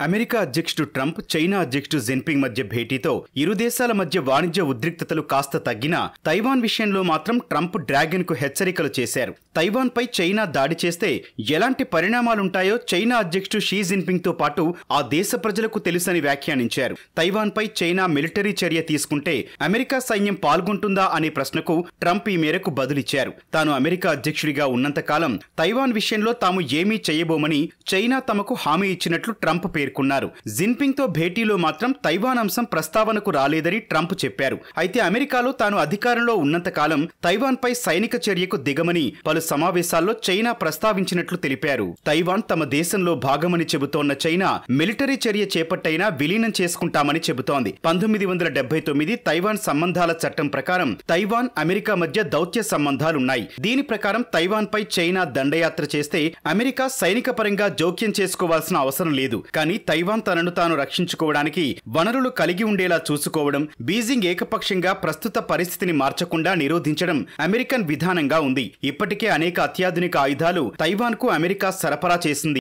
America అధ్యక్షుడు Trump, China అధ్యక్షుడు Jinping మధ్య భేటీతో ఇరు దేశాల మధ్య వాణిజ్య ఉద్రిక్తతలు కాస్త తగ్గినా తైవాన్ విషయంలో మాత్రం ట్రంప్ డ్రాగన్ కు హెచ్చరికలు చేశారు. తైవాన్ పై చైనా దాడి చేస్తే ఎలాంటి పరిణామాలుంటాయో చైనా అధ్యక్షుడు షీ జిన్పింగ్ తో పాటు ఆ దేశ ప్రజలకు తెలుసని వ్యాఖ్యానించారు. తైవాన్ పై చైనా మిలిటరీ చర్య తీసుకుంటే అమెరికా సైన్యం పాల్గొంటుందా అనే ప్రశ్నకు ట్రంప్ ఈ మేరకు బదులిచ్చారు. తాను అమెరికా అధ్యక్షుడిగా ఉన్నంతకాలం తైవాన్ విషయంలో తాము ఏమీ చేయబోమని చైనా తమకు హామీ ఇచ్చినట్లు ట్రంప్ పేర్కొన్నారు. జిన్పింగ్ తో భేటీలో మాత్రం తైవాన్ అంశం ప్రస్తావనకు రాలేదని ట్రంప్ చెప్పారు. అయితే అమెరికాలో తాను అధికారంలో ఉన్నంతకాలం తైవాన్ పై సైనిక చర్యకు దిగమని పలు సమావేశాల్లో చైనా ప్రస్తావించినట్లు తెలిపారు. తైవాన్ తమ దేశంలో భాగమని చెబుతోన్న చైనా మిలిటరీ చర్య చేపట్టైనా విలీనం చేసుకుంటామని చెబుతోంది. 1979 తైవాన్ సంబంధాల చట్టం ప్రకారం తైవాన్, అమెరికా మధ్య దౌత్య సంబంధాలున్నాయి. దీని ప్రకారం తైవాన్ పై చైనా దండయాత్ర చేస్తే అమెరికా సైనిక పరంగా జోక్యం చేసుకోవాల్సిన అవసరం లేదు. కానీ తైవాన్ తనను తాను రక్షించుకోవడానికి వనరులు కలిగి ఉండేలా చూసుకోవడం, బీజింగ్ ఏకపక్షంగా ప్రస్తుత పరిస్థితిని మార్చకుండా నిరోధించడం అమెరికన్ విధానంగా ఉంది. ఇప్పటికే అనేక అత్యాధునిక ఆయుధాలు తైవాన్ కు అమెరికా సరఫరా చేసింది.